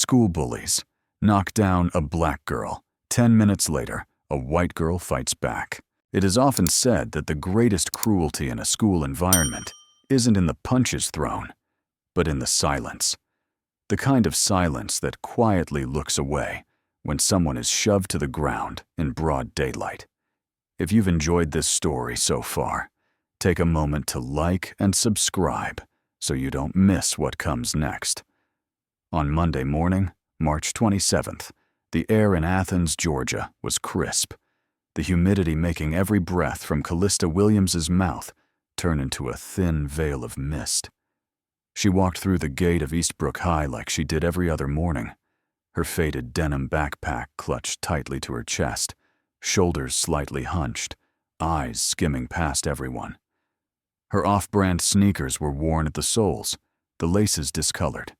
School bullies knock down a black girl. 10 minutes later, a white girl fights back. It is often said that the greatest cruelty in a school environment isn't in the punches thrown, but in the silence. The kind of silence that quietly looks away when someone is shoved to the ground in broad daylight. If you've enjoyed this story so far, take a moment to like and subscribe so you don't miss what comes next. On Monday morning, March 27th, the air in Athens, Georgia was crisp, the humidity making every breath from Callista Williams's mouth turn into a thin veil of mist. She walked through the gate of Eastbrook High like she did every other morning, her faded denim backpack clutched tightly to her chest, shoulders slightly hunched, eyes skimming past everyone. Her off-brand sneakers were worn at the soles, the laces discolored,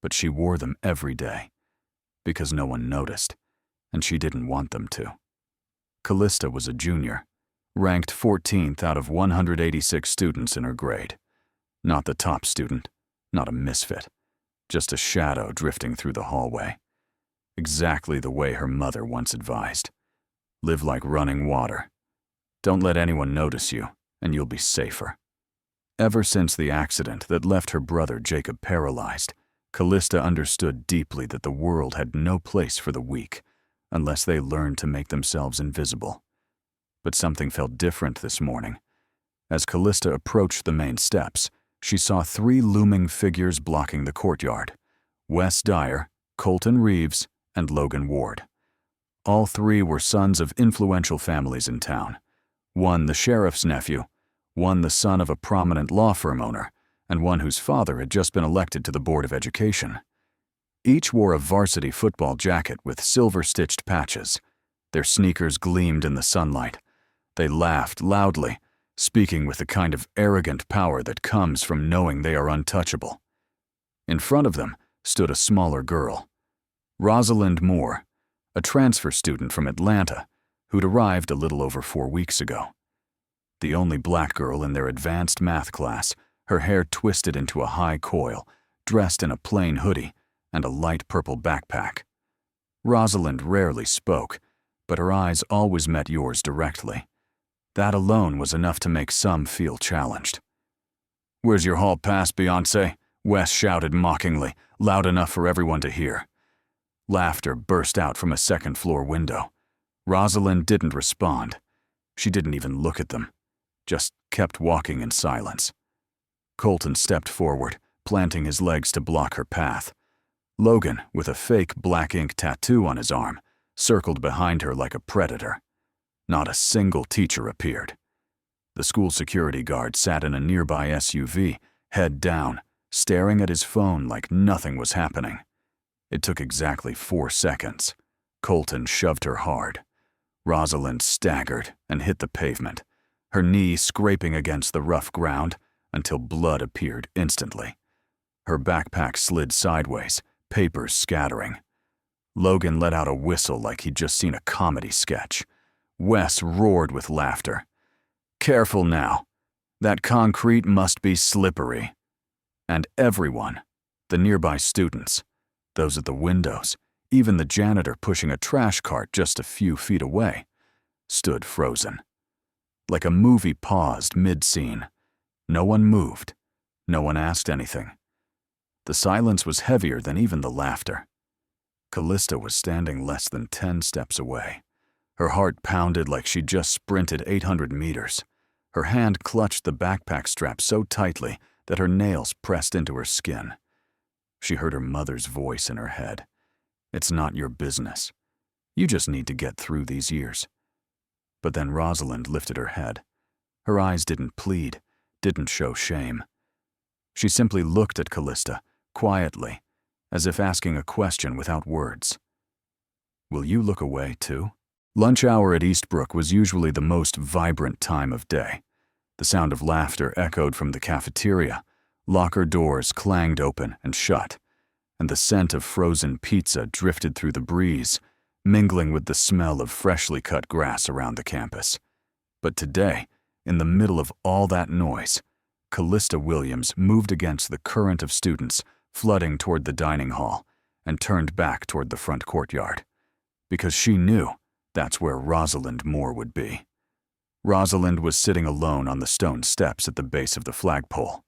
but she wore them every day because no one noticed, and she didn't want them to. Callista was a junior, ranked 14th out of 186 students in her grade. Not the top student, not a misfit, just a shadow drifting through the hallway. Exactly the way her mother once advised. Live like running water. Don't let anyone notice you, and you'll be safer. Ever since the accident that left her brother Jacob paralyzed, Callista understood deeply that the world had no place for the weak unless they learned to make themselves invisible. But something felt different this morning. As Callista approached the main steps, she saw 3 looming figures blocking the courtyard: Wes Dyer, Colton Reeves, and Logan Ward. All 3 were sons of influential families in town. One the sheriff's nephew, one the son of a prominent law firm owner, and one whose father had just been elected to the Board of Education. Each wore a varsity football jacket with silver-stitched patches. Their sneakers gleamed in the sunlight. They laughed loudly, speaking with the kind of arrogant power that comes from knowing they are untouchable. In front of them stood a smaller girl, Rosalind Moore, a transfer student from Atlanta who'd arrived a little over 4 weeks ago. The only black girl in their advanced math class, her hair twisted into a high coil, dressed in a plain hoodie and a light purple backpack. Rosalind rarely spoke, but her eyes always met yours directly. That alone was enough to make some feel challenged. "Where's your hall pass, Beyoncé?" Wes shouted mockingly, loud enough for everyone to hear. Laughter burst out from a second-floor window. Rosalind didn't respond. She didn't even look at them, just kept walking in silence. Colton stepped forward, planting his legs to block her path. Logan, with a fake black ink tattoo on his arm, circled behind her like a predator. Not a single teacher appeared. The school security guard sat in a nearby SUV, head down, staring at his phone like nothing was happening. It took exactly 4 seconds. Colton shoved her hard. Rosalind staggered and hit the pavement, her knee scraping against the rough ground until blood appeared instantly. Her backpack slid sideways, papers scattering. Logan let out a whistle like he'd just seen a comedy sketch. Wes roared with laughter. "Careful now. That concrete must be slippery." And everyone, the nearby students, those at the windows, even the janitor pushing a trash cart just a few feet away, stood frozen. Like a movie paused mid-scene. No one moved. No one asked anything. The silence was heavier than even the laughter. Callista was standing less than 10 steps away. Her heart pounded like she'd just sprinted 800 meters. Her hand clutched the backpack strap so tightly that her nails pressed into her skin. She heard her mother's voice in her head. "It's not your business. You just need to get through these years." But then Rosalind lifted her head. Her eyes didn't plead, didn't show shame. She simply looked at Callista, quietly, as if asking a question without words. "Will you look away, too?" Lunch hour at Eastbrook was usually the most vibrant time of day. The sound of laughter echoed from the cafeteria, locker doors clanged open and shut, and the scent of frozen pizza drifted through the breeze, mingling with the smell of freshly cut grass around the campus. But today, in the middle of all that noise, Callista Williams moved against the current of students flooding toward the dining hall and turned back toward the front courtyard, because she knew that's where Rosalind Moore would be. Rosalind was sitting alone on the stone steps at the base of the flagpole.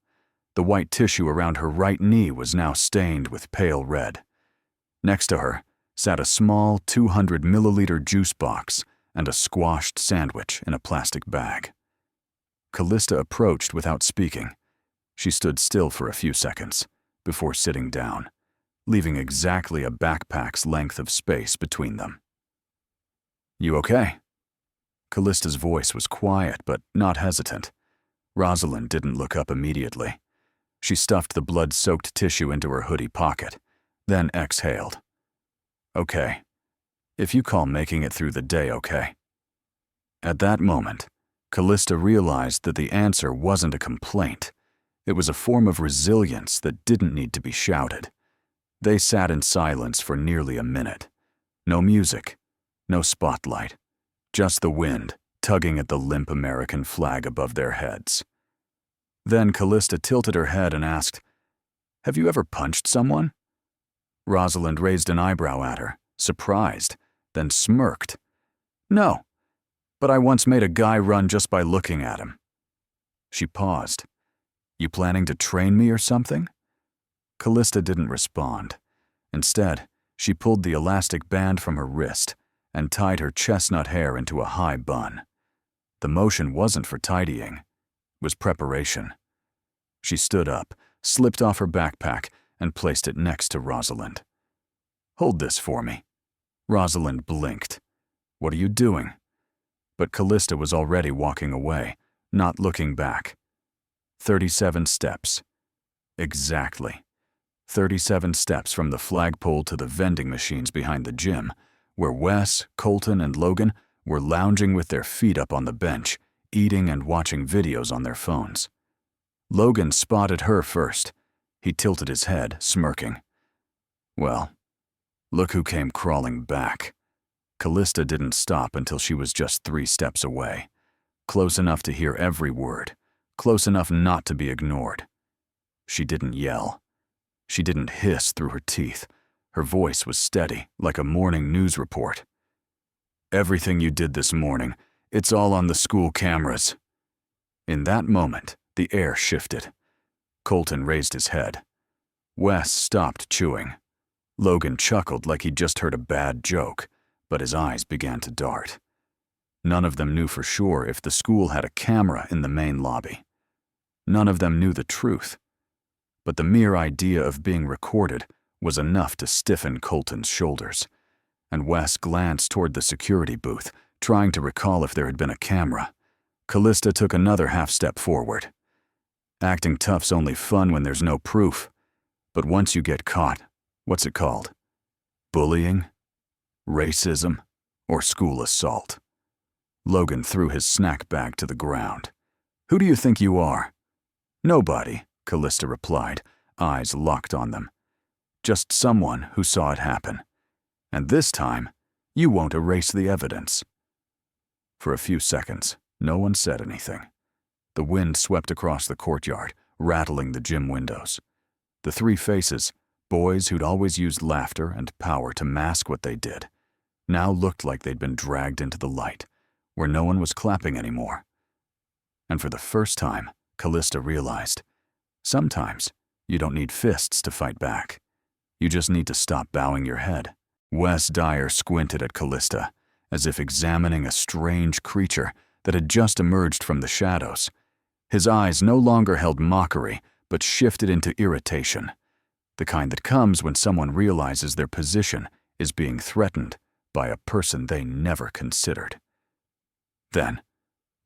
The white tissue around her right knee was now stained with pale red. Next to her sat a small 200-milliliter juice box and a squashed sandwich in a plastic bag. Callista approached without speaking. She stood still for a few seconds before sitting down, leaving exactly a backpack's length of space between them. "You okay?" Callista's voice was quiet but not hesitant. Rosalind didn't look up immediately. She stuffed the blood-soaked tissue into her hoodie pocket, then exhaled. "Okay. If you call making it through the day okay." At that moment, Callista realized that the answer wasn't a complaint. It was a form of resilience that didn't need to be shouted. They sat in silence for nearly a minute. No music, no spotlight, just the wind tugging at the limp American flag above their heads. Then Callista tilted her head and asked, "Have you ever punched someone?" Rosalind raised an eyebrow at her, surprised, then smirked. "No, but I once made a guy run just by looking at him." She paused. "You planning to train me or something?" Callista didn't respond. Instead, she pulled the elastic band from her wrist and tied her chestnut hair into a high bun. The motion wasn't for tidying, it was preparation. She stood up, slipped off her backpack, and placed it next to Rosalind. "Hold this for me." Rosalind blinked. "What are you doing?" But Callista was already walking away, not looking back. 37 steps. Exactly. 37 steps from the flagpole to the vending machines behind the gym, where Wes, Colton, and Logan were lounging with their feet up on the bench, eating and watching videos on their phones. Logan spotted her first. He tilted his head, smirking. "Well, look who came crawling back." Callista didn't stop until she was just 3 steps away, close enough to hear every word, close enough not to be ignored. She didn't yell. She didn't hiss through her teeth. Her voice was steady, like a morning news report. "Everything you did this morning, it's all on the school cameras." In that moment, the air shifted. Colton raised his head. Wes stopped chewing. Logan chuckled like he'd just heard a bad joke, but his eyes began to dart. None of them knew for sure if the school had a camera in the main lobby. None of them knew the truth. But the mere idea of being recorded was enough to stiffen Colton's shoulders, and Wes glanced toward the security booth, trying to recall if there had been a camera. Callista took another half-step forward. Acting tough's only fun when there's no proof. But once you get caught, what's it called? Bullying? Racism? Or school assault? Logan threw his snack bag to the ground. "Who do you think you are?" "Nobody," Callista replied, eyes locked on them. "Just someone who saw it happen. And this time, you won't erase the evidence." For a few seconds, no one said anything. The wind swept across the courtyard, rattling the gym windows. The 3 faces, boys who'd always used laughter and power to mask what they did, now looked like they'd been dragged into the light, where no one was clapping anymore. And for the first time, Callista realized, sometimes you don't need fists to fight back. You just need to stop bowing your head. Wes Dyer squinted at Callista, as if examining a strange creature that had just emerged from the shadows. His eyes no longer held mockery, but shifted into irritation, the kind that comes when someone realizes their position is being threatened by a person they never considered. Then,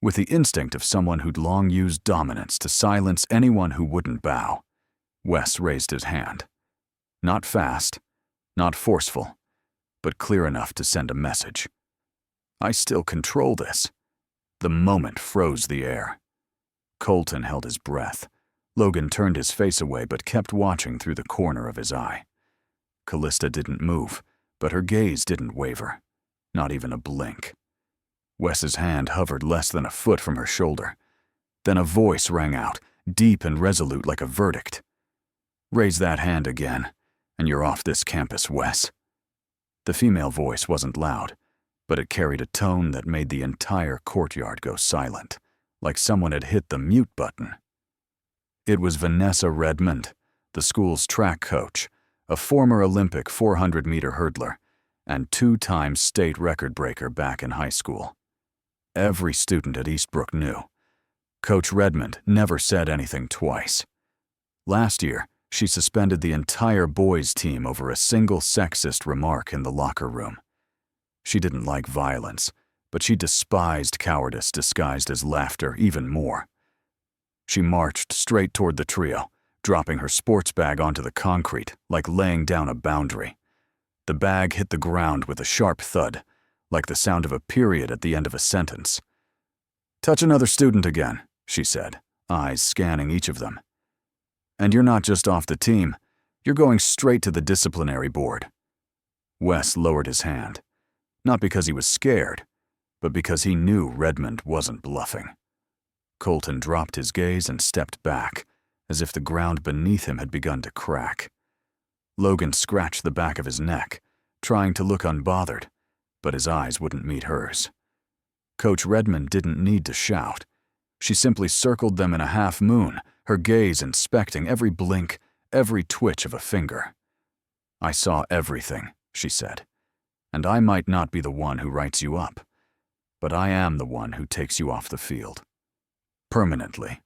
with the instinct of someone who'd long used dominance to silence anyone who wouldn't bow, Wes raised his hand. Not fast, not forceful, but clear enough to send a message. "I still control this." The moment froze the air. Colton held his breath. Logan turned his face away but kept watching through the corner of his eye. Callista didn't move, but her gaze didn't waver. Not even a blink. Wes's hand hovered less than a foot from her shoulder. Then a voice rang out, deep and resolute like a verdict. "Raise that hand again, and you're off this campus, Wes." The female voice wasn't loud, but it carried a tone that made the entire courtyard go silent, like someone had hit the mute button. It was Vanessa Redmond, the school's track coach, a former Olympic 400-meter hurdler, and two-time state record breaker back in high school. Every student at Eastbrook knew. Coach Redmond never said anything twice. Last year, she suspended the entire boys' team over a single sexist remark in the locker room. She didn't like violence, but she despised cowardice disguised as laughter even more. She marched straight toward the trio, dropping her sports bag onto the concrete like laying down a boundary. The bag hit the ground with a sharp thud, like the sound of a period at the end of a sentence. "Touch another student again," she said, eyes scanning each of them. "And you're not just off the team, you're going straight to the disciplinary board." Wes lowered his hand, not because he was scared, but because he knew Redmond wasn't bluffing. Colton dropped his gaze and stepped back, as if the ground beneath him had begun to crack. Logan scratched the back of his neck, trying to look unbothered, but his eyes wouldn't meet hers. Coach Redmond didn't need to shout. She simply circled them in a half moon, her gaze inspecting every blink, every twitch of a finger. "I saw everything," she said, "and I might not be the one who writes you up, but I am the one who takes you off the field. Permanently."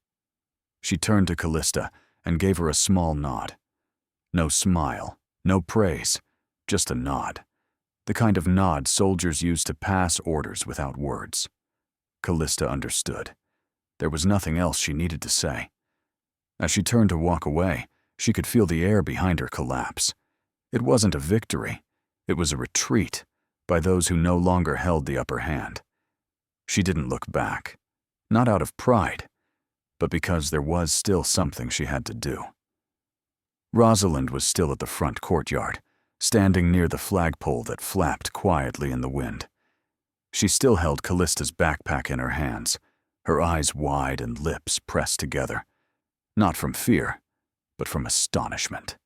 She turned to Callista and gave her a small nod. No smile, no praise, just a nod. The kind of nod soldiers use to pass orders without words. Callista understood. There was nothing else she needed to say. As she turned to walk away, she could feel the air behind her collapse. It wasn't a victory. It was a retreat by those who no longer held the upper hand. She didn't look back, not out of pride, but because there was still something she had to do. Rosalind was still at the front courtyard, standing near the flagpole that flapped quietly in the wind. She still held Callista's backpack in her hands, her eyes wide and lips pressed together, not from fear, but from astonishment.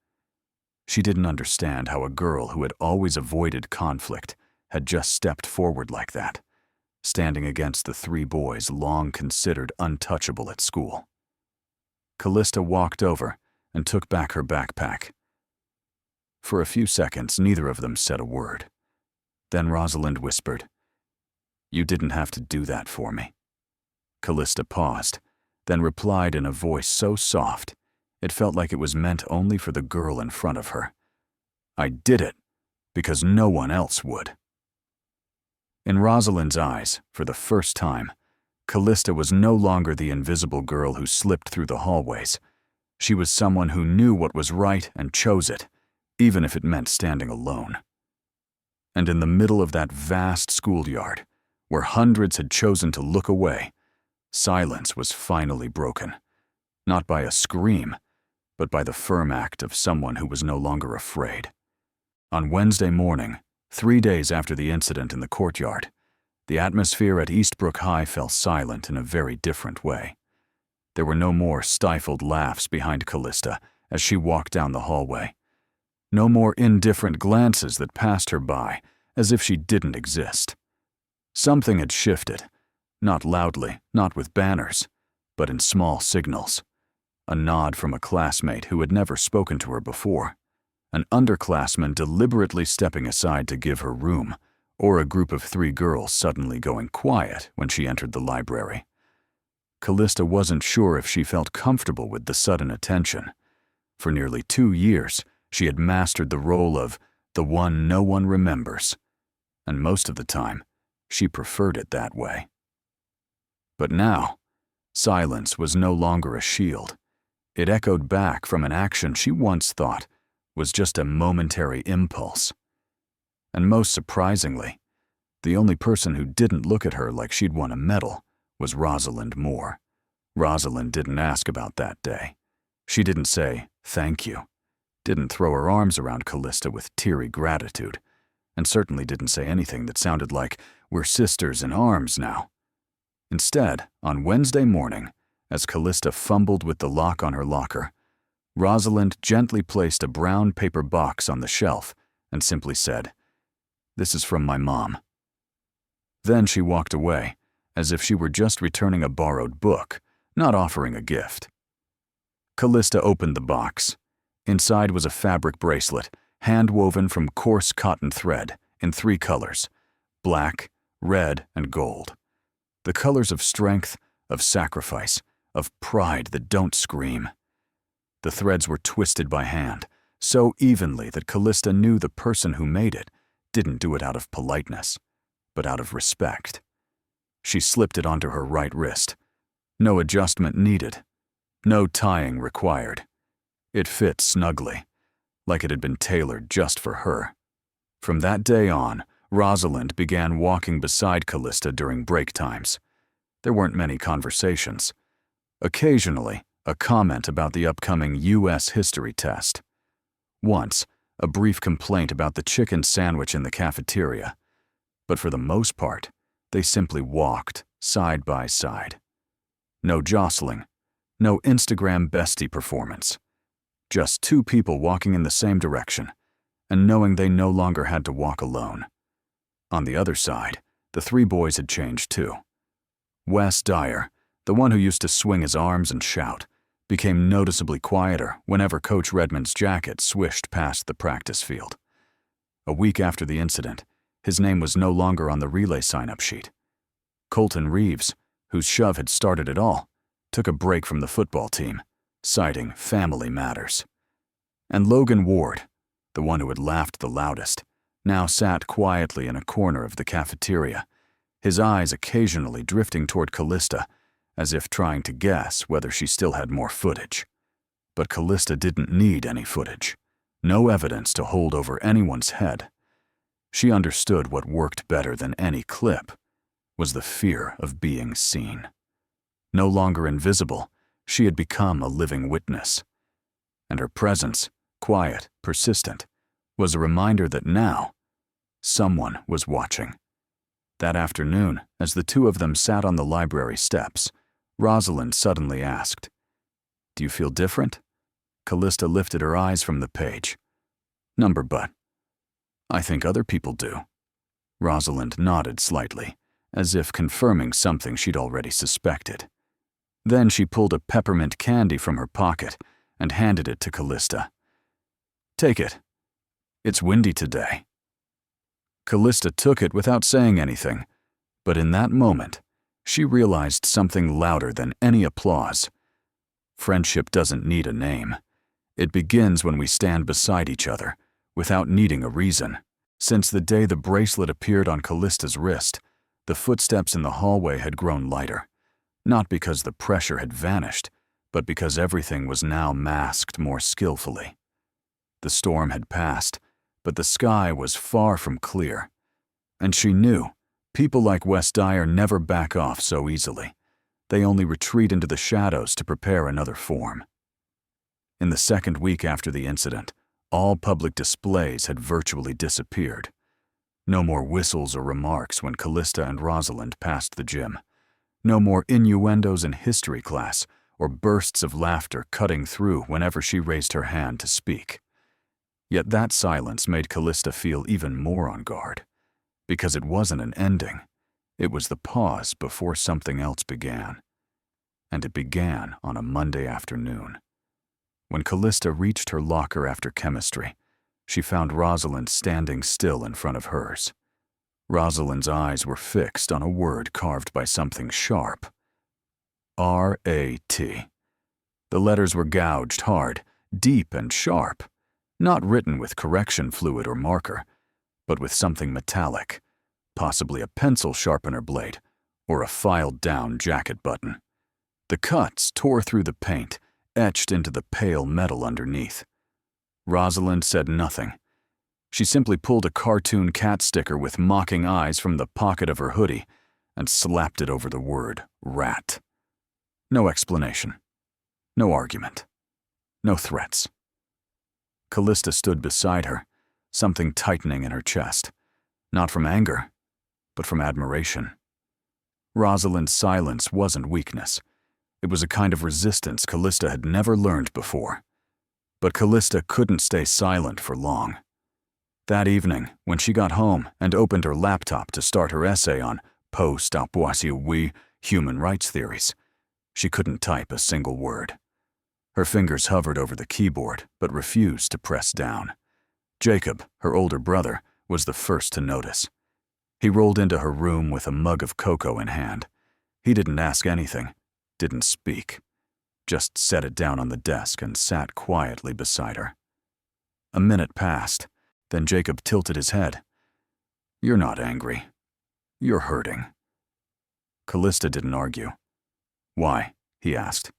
She didn't understand how a girl who had always avoided conflict had just stepped forward like that, standing against the three boys long considered untouchable at school. Callista walked over and took back her backpack. For a few seconds, neither of them said a word. Then Rosalind whispered, "You didn't have to do that for me." Callista paused, then replied in a voice so soft, it felt like it was meant only for the girl in front of her. "I did it because no one else would." In Rosalind's eyes, for the first time, Callista was no longer the invisible girl who slipped through the hallways. She was someone who knew what was right and chose it, even if it meant standing alone. And in the middle of that vast schoolyard, where hundreds had chosen to look away, silence was finally broken, not by a scream, but by the firm act of someone who was no longer afraid. On Wednesday morning, 3 days after the incident in the courtyard, the atmosphere at Eastbrook High fell silent in a very different way. There were no more stifled laughs behind Callista as she walked down the hallway. No more indifferent glances that passed her by as if she didn't exist. Something had shifted, not loudly, not with banners, but in small signals. A nod from a classmate who had never spoken to her before, an underclassman deliberately stepping aside to give her room, or a group of 3 girls suddenly going quiet when she entered the library. Callista wasn't sure if she felt comfortable with the sudden attention. For nearly 2 years, she had mastered the role of the one no one remembers, and most of the time, she preferred it that way. But now, silence was no longer a shield. It echoed back from an action she once thought was just a momentary impulse. And most surprisingly, the only person who didn't look at her like she'd won a medal was Rosalind Moore. Rosalind didn't ask about that day. She didn't say, "Thank you," didn't throw her arms around Callista with teary gratitude, and certainly didn't say anything that sounded like, "We're sisters in arms now." Instead, on Wednesday morning, as Callista fumbled with the lock on her locker, Rosalind gently placed a brown paper box on the shelf and simply said, "This is from my mom." Then she walked away, as if she were just returning a borrowed book, not offering a gift. Callista opened the box. Inside was a fabric bracelet, hand-woven from coarse cotton thread in 3 colors: black, red, and gold. The colors of strength, of sacrifice, of pride that don't scream. The threads were twisted by hand, so evenly that Callista knew the person who made it didn't do it out of politeness, but out of respect. She slipped it onto her right wrist. No adjustment needed. No tying required. It fit snugly, like it had been tailored just for her. From that day on, Rosalind began walking beside Callista during break times. There weren't many conversations. Occasionally, a comment about the upcoming U.S. history test. Once, a brief complaint about the chicken sandwich in the cafeteria. But for the most part, they simply walked side by side. No jostling, no Instagram bestie performance. Just 2 people walking in the same direction, and knowing they no longer had to walk alone. On the other side, the 3 boys had changed too. Wes Dyer, the one who used to swing his arms and shout, became noticeably quieter whenever Coach Redmond's jacket swished past the practice field. A week after the incident, his name was no longer on the relay sign-up sheet. Colton Reeves, whose shove had started it all, took a break from the football team, citing family matters. And Logan Ward, the one who had laughed the loudest, now sat quietly in a corner of the cafeteria, his eyes occasionally drifting toward Callista, as if trying to guess whether she still had more footage. But Callista didn't need any footage, no evidence to hold over anyone's head. She understood what worked better than any clip was the fear of being seen. No longer invisible, she had become a living witness. And her presence, quiet, persistent, was a reminder that now, someone was watching. That afternoon, as the 2 of them sat on the library steps, Rosalind suddenly asked, "Do you feel different?" Callista lifted her eyes from the page. "Number but. I think other people do." Rosalind nodded slightly, as if confirming something she'd already suspected. Then she pulled a peppermint candy from her pocket and handed it to Callista. "Take it. It's windy today." Callista took it without saying anything, but in that moment, she realized something louder than any applause. Friendship doesn't need a name. It begins when we stand beside each other, without needing a reason. Since the day the bracelet appeared on Callista's wrist, the footsteps in the hallway had grown lighter, not because the pressure had vanished, but because everything was now masked more skillfully. The storm had passed, but the sky was far from clear, and she knew people like Wes Dyer never back off so easily. They only retreat into the shadows to prepare another form. In the second week after the incident, all public displays had virtually disappeared. No more whistles or remarks when Callista and Rosalind passed the gym. No more innuendos in history class or bursts of laughter cutting through whenever she raised her hand to speak. Yet that silence made Callista feel even more on guard, because it wasn't an ending. It was the pause before something else began. And it began on a Monday afternoon. When Callista reached her locker after chemistry, she found Rosalind standing still in front of hers. Rosalind's eyes were fixed on a word carved by something sharp. R-A-T. The letters were gouged hard, deep and sharp, not written with correction fluid or marker, but with something metallic, possibly a pencil sharpener blade or a filed-down jacket button. The cuts tore through the paint, etched into the pale metal underneath. Rosalind said nothing. She simply pulled a cartoon cat sticker with mocking eyes from the pocket of her hoodie and slapped it over the word rat. No explanation. No argument. No threats. Callista stood beside her, something tightening in her chest, not from anger, but from admiration. Rosalind's silence wasn't weakness. It was a kind of resistance Callista had never learned before. But Callista couldn't stay silent for long. That evening, when she got home and opened her laptop to start her essay on post-Apoisieux human rights theories, she couldn't type a single word. Her fingers hovered over the keyboard but refused to press down. Jacob, her older brother, was the first to notice. He rolled into her room with a mug of cocoa in hand. He didn't ask anything, didn't speak, just set it down on the desk and sat quietly beside her. A minute passed, then Jacob tilted his head. "You're not angry. You're hurting." Callista didn't argue. "Why?" he asked.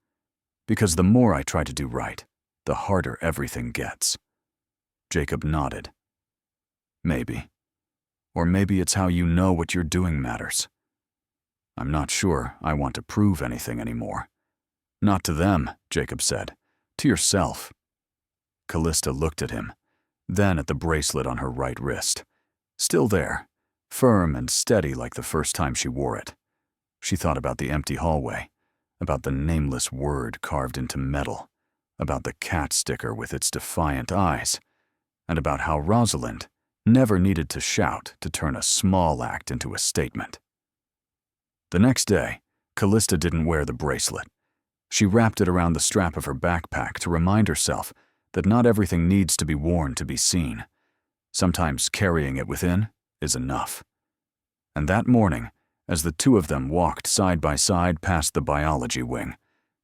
"Because the more I try to do right, the harder everything gets." Jacob nodded. "Maybe. Or maybe it's how you know what you're doing matters. I'm not sure I want to prove anything anymore." "Not to them," Jacob said. "To yourself." Callista looked at him, then at the bracelet on her right wrist. Still there, firm and steady like the first time she wore it. She thought about the empty hallway, about the nameless word carved into metal, about the cat sticker with its defiant eyes, and about how Rosalind never needed to shout to turn a small act into a statement. The next day, Callista didn't wear the bracelet. She wrapped it around the strap of her backpack to remind herself that not everything needs to be worn to be seen. Sometimes carrying it within is enough. And that morning, as the two of them walked side by side past the biology wing,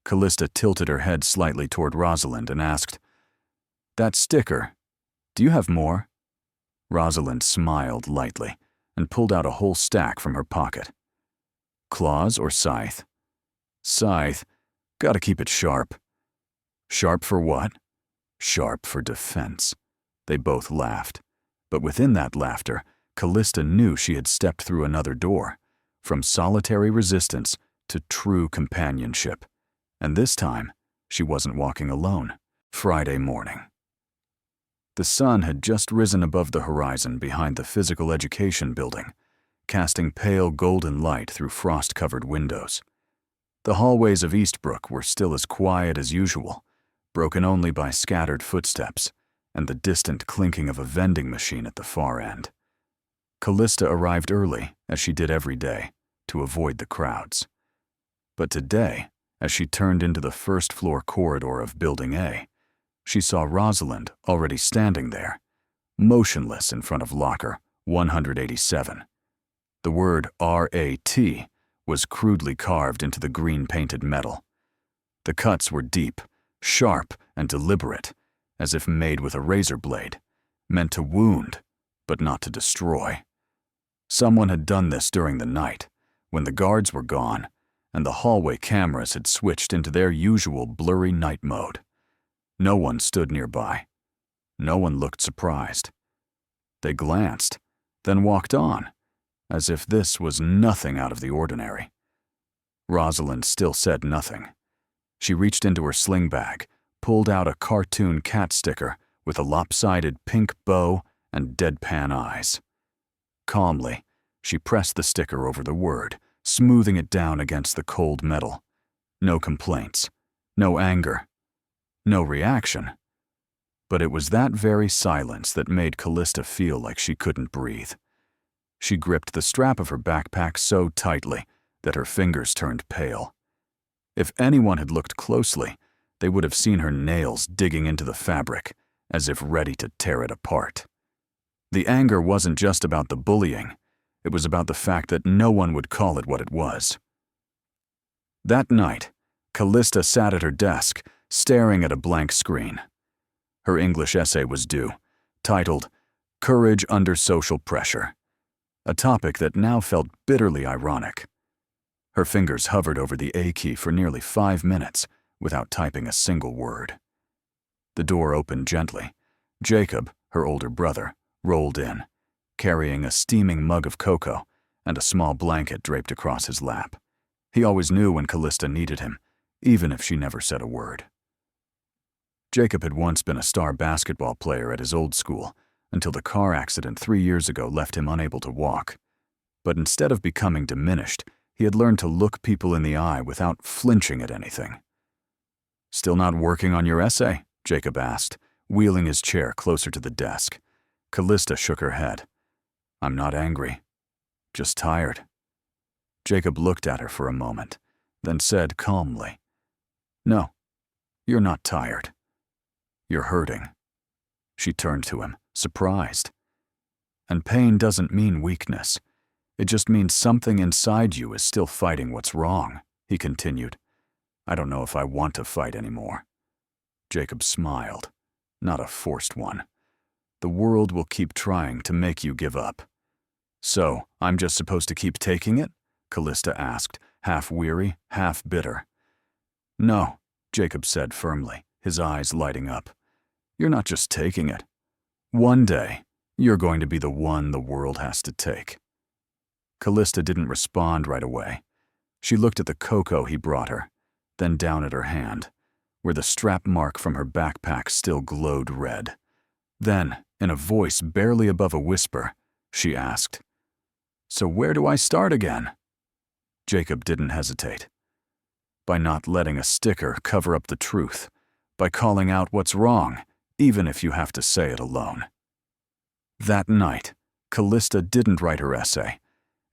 Callista tilted her head slightly toward Rosalind and asked, "That sticker, do you have more?" Rosalind smiled lightly and pulled out a whole stack from her pocket. "Claws or scythe?" "Scythe. Gotta keep it sharp." "Sharp for what?" "Sharp for defense." They both laughed. But within that laughter, Callista knew she had stepped through another door, from solitary resistance to true companionship. And this time, she wasn't walking alone. Friday morning. The sun had just risen above the horizon behind the physical education building, casting pale golden light through frost-covered windows. The hallways of Eastbrook were still as quiet as usual, broken only by scattered footsteps and the distant clinking of a vending machine at the far end. Callista arrived early, as she did every day, to avoid the crowds. But today, as she turned into the first-floor corridor of Building A, she saw Rosalind already standing there, motionless in front of locker 187. The word RAT was crudely carved into the green-painted metal. The cuts were deep, sharp, and deliberate, as if made with a razor blade, meant to wound, but not to destroy. Someone had done this during the night, when the guards were gone, and the hallway cameras had switched into their usual blurry night mode. No one stood nearby. No one looked surprised. They glanced, then walked on, as if this was nothing out of the ordinary. Rosalind still said nothing. She reached into her sling bag, pulled out a cartoon cat sticker with a lopsided pink bow and deadpan eyes. Calmly, she pressed the sticker over the word, smoothing it down against the cold metal. No complaints, no anger, no reaction. But it was that very silence that made Callista feel like she couldn't breathe. She gripped the strap of her backpack so tightly that her fingers turned pale. If anyone had looked closely, they would have seen her nails digging into the fabric, as if ready to tear it apart. The anger wasn't just about the bullying. It was about the fact that no one would call it what it was. That night, Callista sat at her desk, staring at a blank screen. Her English essay was due, titled, "Courage Under Social Pressure," a topic that now felt bitterly ironic. Her fingers hovered over the A key for nearly 5 minutes without typing a single word. The door opened gently. Jacob, her older brother, rolled in, carrying a steaming mug of cocoa and a small blanket draped across his lap. He always knew when Callista needed him, even if she never said a word. Jacob had once been a star basketball player at his old school, until the car accident 3 years ago left him unable to walk. But instead of becoming diminished, he had learned to look people in the eye without flinching at anything. "Still not working on your essay?" Jacob asked, wheeling his chair closer to the desk. Callista shook her head. I'm not angry. Just tired. Jacob looked at her for a moment, then said calmly, No, you're not tired. You're hurting. She turned to him, surprised. And pain doesn't mean weakness. It just means something inside you is still fighting what's wrong, he continued. I don't know if I want to fight anymore. Jacob smiled, not a forced one. The world will keep trying to make you give up. So, I'm just supposed to keep taking it? Callista asked, half weary, half bitter. No, Jacob said firmly, his eyes lighting up. You're not just taking it. One day, you're going to be the one the world has to take. Callista didn't respond right away. She looked at the cocoa he brought her, then down at her hand, where the strap mark from her backpack still glowed red. Then, in a voice barely above a whisper, she asked, So where do I start again? Jacob didn't hesitate. By not letting a sticker cover up the truth, by calling out what's wrong, even if you have to say it alone. That night, Callista didn't write her essay.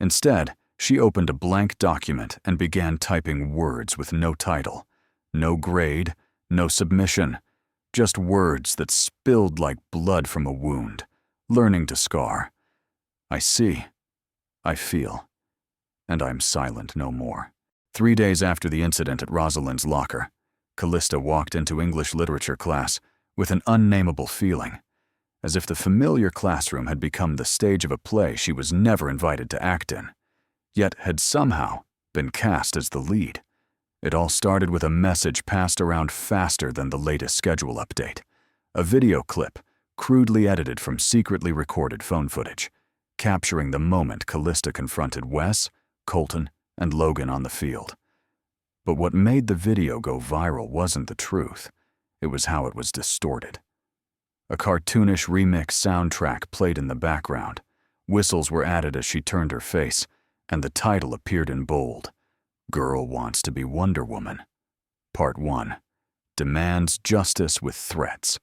Instead, she opened a blank document and began typing words with no title, no grade, no submission, just words that spilled like blood from a wound, learning to scar. I see, I feel, and I'm silent no more. 3 days after the incident at Rosalind's locker, Callista walked into English literature class with an unnameable feeling, as if the familiar classroom had become the stage of a play she was never invited to act in, yet had somehow been cast as the lead. It all started with a message passed around faster than the latest schedule update, a video clip crudely edited from secretly recorded phone footage, capturing the moment Callista confronted Wes, Colton, and Logan on the field. But what made the video go viral wasn't the truth. It was how it was distorted. A cartoonish remix soundtrack played in the background. Whistles were added as she turned her face, and the title appeared in bold. Girl Wants to Be Wonder Woman. Part 1. Demands Justice with Threats.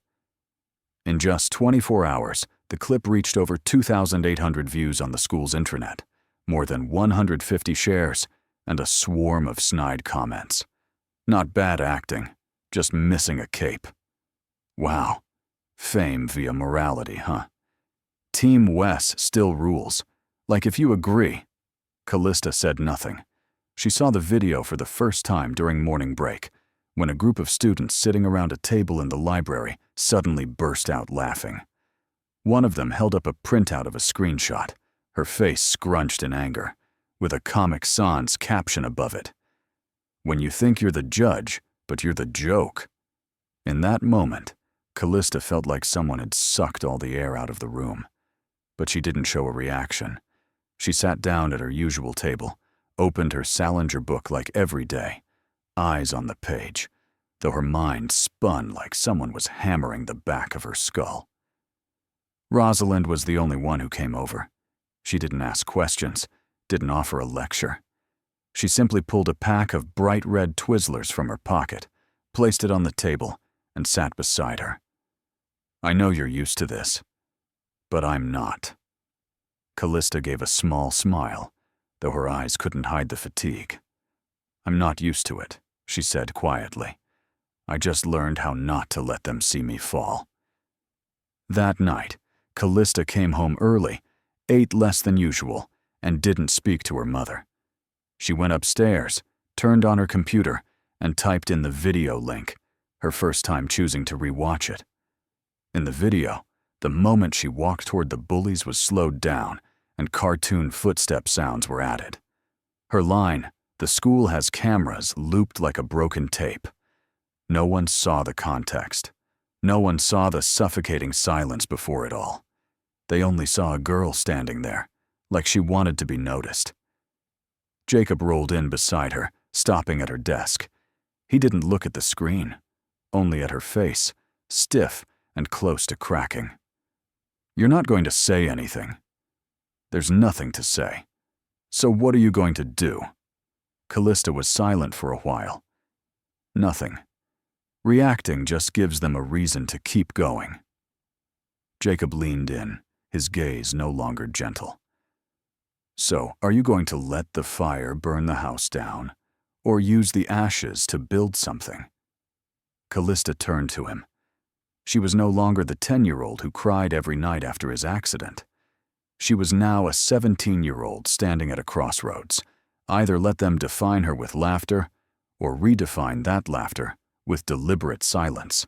In just 24 hours, the clip reached over 2,800 views on the school's intranet, more than 150 shares, and a swarm of snide comments. Not bad acting, just missing a cape. Wow. Fame via morality, huh? Team Wes still rules. Like if you agree. Callista said nothing. She saw the video for the first time during morning break, when a group of students sitting around a table in the library suddenly burst out laughing. One of them held up a printout of a screenshot, her face scrunched in anger, with a Comic Sans caption above it. When you think you're the judge, but you're the joke. In that moment, Callista felt like someone had sucked all the air out of the room. But she didn't show a reaction. She sat down at her usual table, opened her Salinger book like every day, eyes on the page, though her mind spun like someone was hammering the back of her skull. Rosalind was the only one who came over. She didn't ask questions, didn't offer a lecture. She simply pulled a pack of bright red Twizzlers from her pocket, placed it on the table, and sat beside her. I know you're used to this, but I'm not. Callista gave a small smile, though her eyes couldn't hide the fatigue. I'm not used to it, she said quietly. I just learned how not to let them see me fall. That night, Callista came home early, ate less than usual, and didn't speak to her mother. She went upstairs, turned on her computer, and typed in the video link, her first time choosing to rewatch it. In the video, the moment she walked toward the bullies was slowed down, and cartoon footstep sounds were added. Her line, "The school has cameras," looped like a broken tape. No one saw the context. No one saw the suffocating silence before it all. They only saw a girl standing there, like she wanted to be noticed. Jacob rolled in beside her, stopping at her desk. He didn't look at the screen, only at her face, stiff and close to cracking. You're not going to say anything. There's nothing to say. So what are you going to do? Callista was silent for a while. Nothing. Reacting just gives them a reason to keep going. Jacob leaned in, his gaze no longer gentle. So, are you going to let the fire burn the house down, or use the ashes to build something? Callista turned to him. She was no longer the 10-year-old who cried every night after his accident. She was now a 17-year-old standing at a crossroads. Either let them define her with laughter, or redefine that laughter with deliberate silence.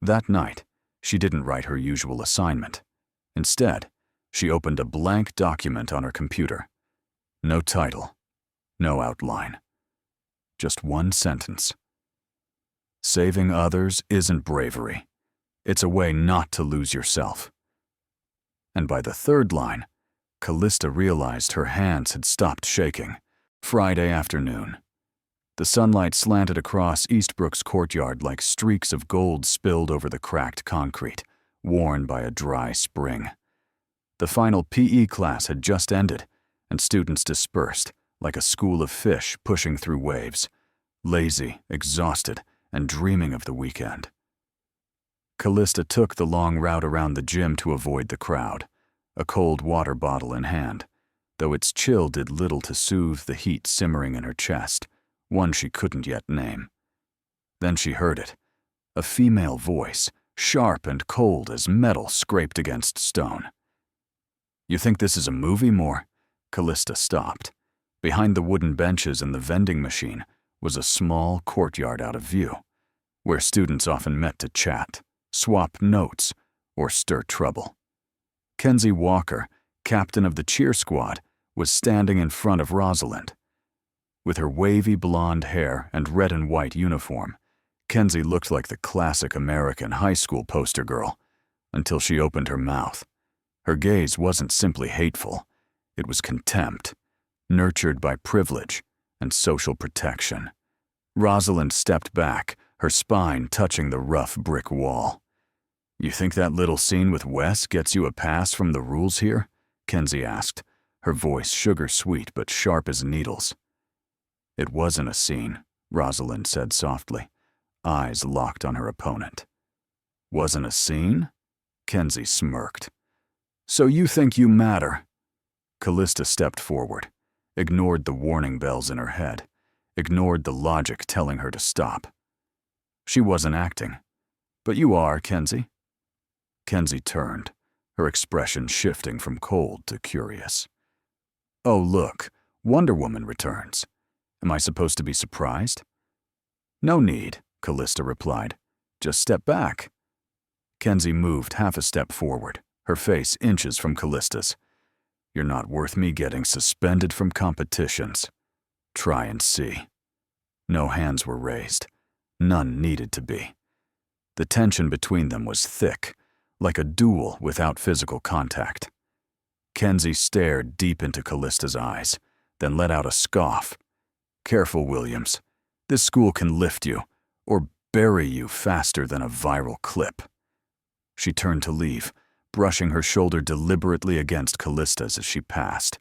That night, she didn't write her usual assignment. Instead, she opened a blank document on her computer. No title, no outline. Just one sentence. Saving others isn't bravery. It's a way not to lose yourself. And by the third line, Callista realized her hands had stopped shaking. Friday afternoon. The sunlight slanted across Eastbrook's courtyard like streaks of gold spilled over the cracked concrete, worn by a dry spring. The final PE class had just ended, and students dispersed like a school of fish pushing through waves, lazy, exhausted, and dreaming of the weekend. Callista took the long route around the gym to avoid the crowd, a cold water bottle in hand, though its chill did little to soothe the heat simmering in her chest, one she couldn't yet name. Then she heard it, a female voice, sharp and cold as metal scraped against stone. You think this is a movie, Moore? Callista stopped. Behind the wooden benches and the vending machine was a small courtyard out of view, where students often met to chat, swap notes, or stir trouble. Kenzie Walker, captain of the cheer squad, was standing in front of Rosalind. With her wavy blonde hair and red and white uniform, Kenzie looked like the classic American high school poster girl, until she opened her mouth. Her gaze wasn't simply hateful, it was contempt, nurtured by privilege and social protection. Rosalind stepped back, her spine touching the rough brick wall. You think that little scene with Wes gets you a pass from the rules here? Kenzie asked, her voice sugar-sweet but sharp as needles. It wasn't a scene, Rosalind said softly, eyes locked on her opponent. Wasn't a scene? Kenzie smirked. So you think you matter? Callista stepped forward, ignored the warning bells in her head, ignored the logic telling her to stop. She wasn't acting. But you are, Kenzie. Kenzie turned, her expression shifting from cold to curious. Oh, look, Wonder Woman returns. Am I supposed to be surprised? No need, Callista replied. Just step back. Kenzie moved half a step forward, her face inches from Callista's. You're not worth me getting suspended from competitions. Try and see. No hands were raised. None needed to be. The tension between them was thick, like a duel without physical contact. Kenzie stared deep into Callista's eyes, then let out a scoff. Careful, Williams. This school can lift you, or bury you faster than a viral clip. She turned to leave, brushing her shoulder deliberately against Callista's as she passed.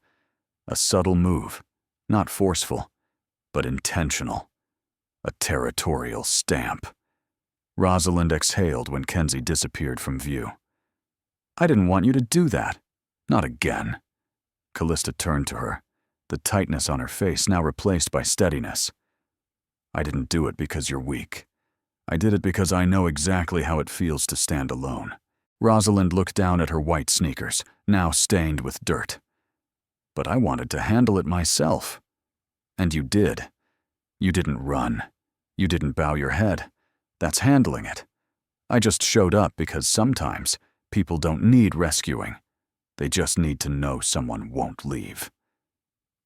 A subtle move, not forceful, but intentional. A territorial stamp. Rosalind exhaled when Kenzie disappeared from view. I didn't want you to do that. Not again. Callista turned to her, the tightness on her face now replaced by steadiness. I didn't do it because you're weak. I did it because I know exactly how it feels to stand alone. Rosalind looked down at her white sneakers, now stained with dirt. But I wanted to handle it myself. And you did. You didn't run. You didn't bow your head. That's handling it. I just showed up because sometimes people don't need rescuing. They just need to know someone won't leave.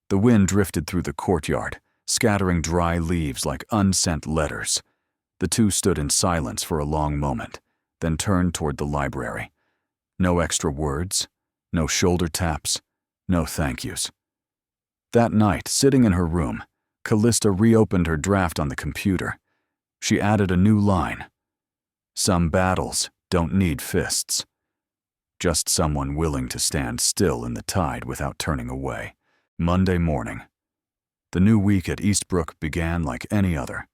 The wind drifted through the courtyard, scattering dry leaves like unsent letters. The two stood in silence for a long moment, then turned toward the library. No extra words, no shoulder taps, no thank yous. That night, sitting in her room, Callista reopened her draft on the computer. She added a new line. Some battles don't need fists. Just someone willing to stand still in the tide without turning away. Monday morning. The new week at Eastbrook began like any other.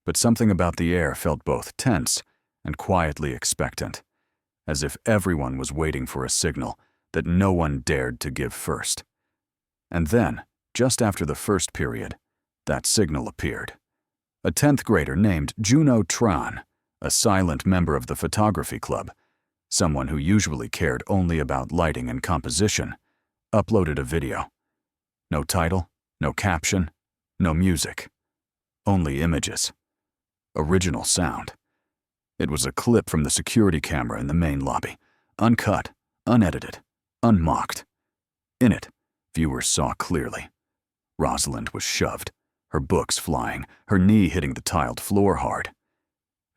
but something about the air felt both tense and quietly expectant, as if everyone was waiting for a signal that no one dared to give first. And then, just after the first period, that signal appeared. A 10th grader named Juno Tran, a silent member of the photography club, someone who usually cared only about lighting and composition, uploaded a video. No title, no caption, no music. Only images. Original sound. It was a clip from the security camera in the main lobby, uncut, unedited, unmocked. In it, viewers saw clearly. Rosalind was shoved, her books flying, her knee hitting the tiled floor hard.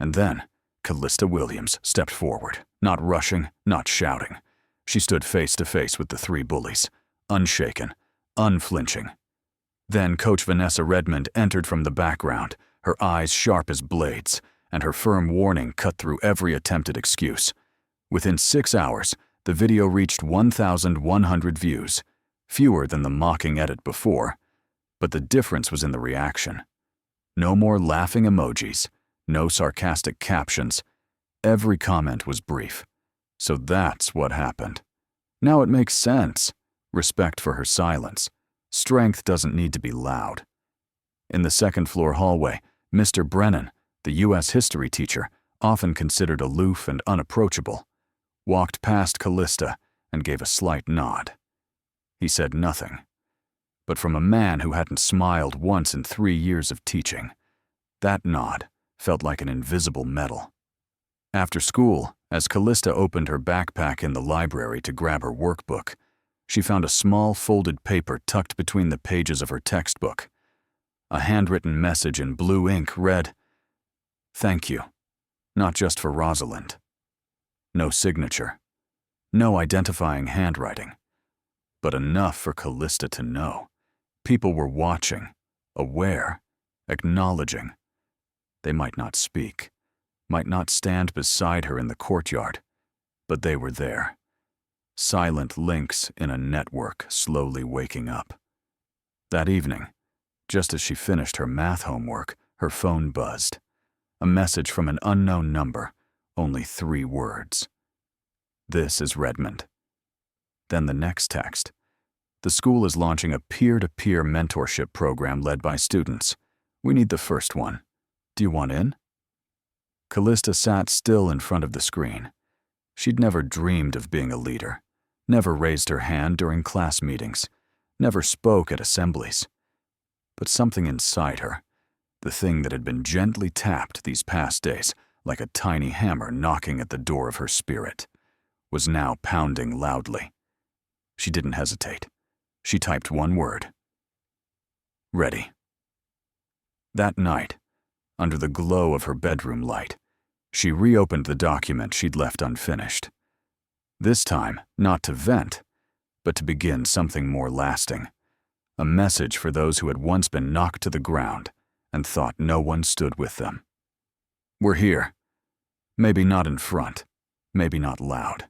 And then, Callista Williams stepped forward, not rushing, not shouting. She stood face to face with the three bullies, unshaken, unflinching. Then Coach Vanessa Redmond entered from the background, her eyes sharp as blades, and her firm warning cut through every attempted excuse. Within 6 hours, the video reached 1,100 views, fewer than the mocking edit before, but the difference was in the reaction. No more laughing emojis, no sarcastic captions. Every comment was brief. So that's what happened. Now it makes sense. Respect for her silence. Strength doesn't need to be loud. In the second-floor hallway, Mr. Brennan, the U.S. history teacher, often considered aloof and unapproachable, walked past Callista and gave a slight nod. He said nothing. But from a man who hadn't smiled once in 3 years of teaching, that nod felt like an invisible medal. After school, as Callista opened her backpack in the library to grab her workbook, she found a small folded paper tucked between the pages of her textbook. A handwritten message in blue ink read, "Thank you, not just for Rosalind." No signature, no identifying handwriting, but enough for Callista to know. People were watching, aware, acknowledging. They might not speak, might not stand beside her in the courtyard, but they were there. Silent links in a network slowly waking up. That evening, just as she finished her math homework, her phone buzzed. A message from an unknown number, only 3 words. "This is Redmond." Then the next text. "The school is launching a peer-to-peer mentorship program led by students. We need the first one. Do you want in?" Callista sat still in front of the screen. She'd never dreamed of being a leader, never raised her hand during class meetings, never spoke at assemblies. But something inside her, the thing that had been gently tapped these past days like a tiny hammer knocking at the door of her spirit, was now pounding loudly. She didn't hesitate. She typed 1 word. "Ready." That night, under the glow of her bedroom light, she reopened the document she'd left unfinished. This time, not to vent, but to begin something more lasting. A message for those who had once been knocked to the ground and thought no one stood with them. "We're here. Maybe not in front, maybe not loud,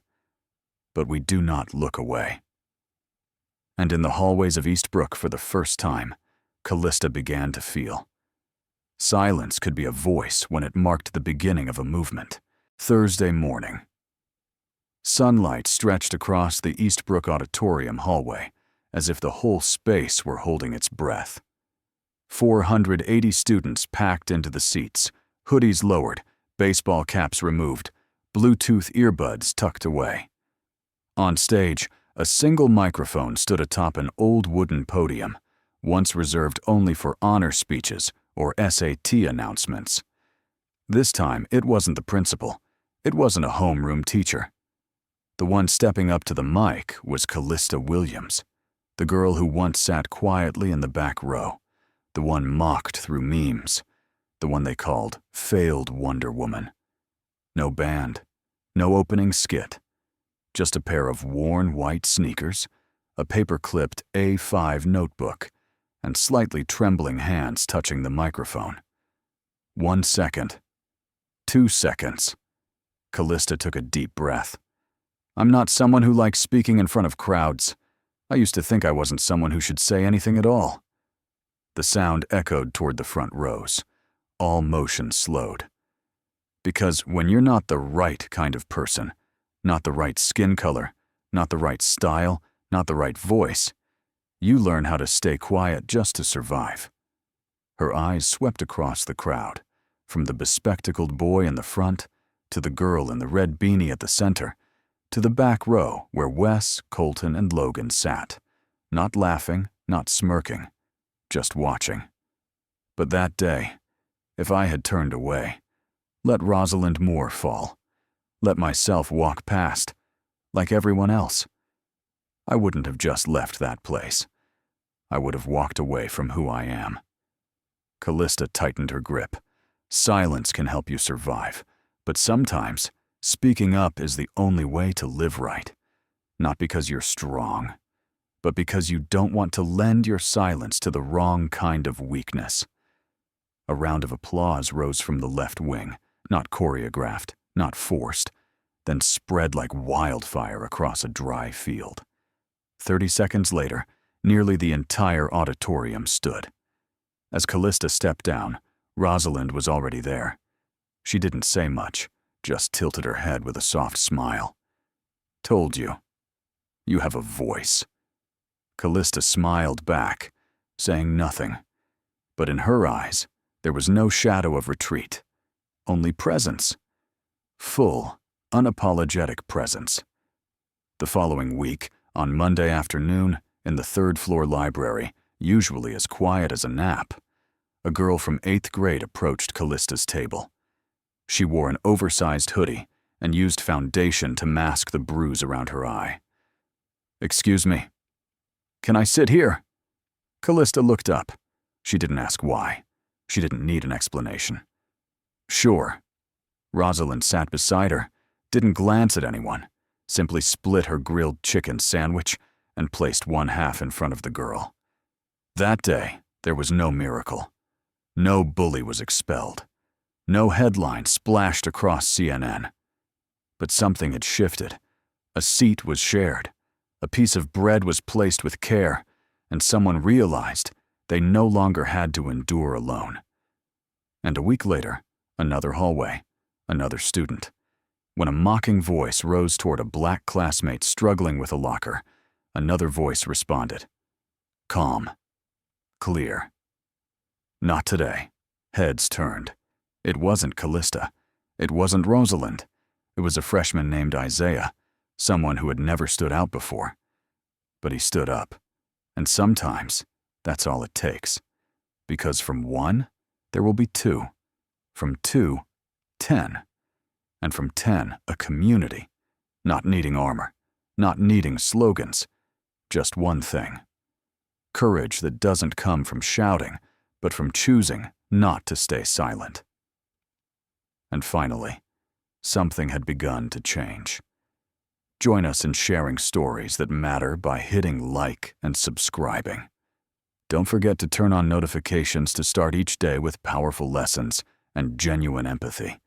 but we do not look away." And in the hallways of Eastbrook for the first time, Callista began to feel. Silence could be a voice when it marked the beginning of a movement. Thursday morning. Sunlight stretched across the Eastbrook Auditorium hallway, as if the whole space were holding its breath. 480 students packed into the seats, hoodies lowered, baseball caps removed, Bluetooth earbuds tucked away. On stage, a single microphone stood atop an old wooden podium, once reserved only for honor speeches or SAT announcements. This time, it wasn't the principal. It wasn't a homeroom teacher. The one stepping up to the mic was Callista Williams, the girl who once sat quietly in the back row, the one mocked through memes, the one they called failed Wonder Woman. No band, no opening skit, just a pair of worn white sneakers, a paper-clipped A5 notebook, and slightly trembling hands touching the microphone. 1 second. 2 seconds. Callista took a deep breath. "I'm not someone who likes speaking in front of crowds. I used to think I wasn't someone who should say anything at all." The sound echoed toward the front rows. all motion slowed. Because when you're not the right kind of person, not the right skin color, not the right style, not the right voice, you learn how to stay quiet just to survive. Her eyes swept across the crowd, from the bespectacled boy in the front, to the girl in the red beanie at the center, to the back row where Wes, Colton, and Logan sat, not laughing, not smirking, just watching. But that day, if I had turned away, let Rosalind Moore fall, let myself walk past, like everyone else, I wouldn't have just left that place. I would have walked away from who I am. Callista tightened her grip. Silence can help you survive, but sometimes speaking up is the only way to live right. Not because you're strong, but because you don't want to lend your silence to the wrong kind of weakness. A round of applause rose from the left wing, not choreographed, not forced, then spread like wildfire across a dry field. 30 seconds later, nearly the entire auditorium stood. As Callista stepped down, Rosalind was already there. She didn't say much, just tilted her head with a soft smile. Told you. You have a voice. Callista smiled back, saying nothing. But in her eyes, there was no shadow of retreat, only presence. Full, unapologetic presence. The following week, on Monday afternoon, in the third-floor library, usually as quiet as a nap, a girl from 8th grade approached Callista's table. She wore an oversized hoodie and used foundation to mask the bruise around her eye. "Excuse me. Can I sit here?" Callista looked up. She didn't ask why. She didn't need an explanation. "Sure." Rosalind sat beside her, didn't glance at anyone, simply split her grilled chicken sandwich and placed one half in front of the girl. That day, there was no miracle. No bully was expelled. No headline splashed across CNN. But something had shifted. A seat was shared. A piece of bread was placed with care, and someone realized they no longer had to endure alone. And a week later, another hallway, another student. When a mocking voice rose toward a black classmate struggling with a locker, another voice responded. Calm. Clear. Not today. Heads turned. It wasn't Callista. It wasn't Rosalind. It was a freshman named Isaiah, someone who had never stood out before. But he stood up. And sometimes, that's all it takes. Because from one, there will be two. From two, 10. And from 10, a community. Not needing armor. Not needing slogans. Just one thing. Courage that doesn't come from shouting, but from choosing not to stay silent. And finally, something had begun to change. Join us in sharing stories that matter by hitting like and subscribing. Don't forget to turn on notifications to start each day with powerful lessons and genuine empathy.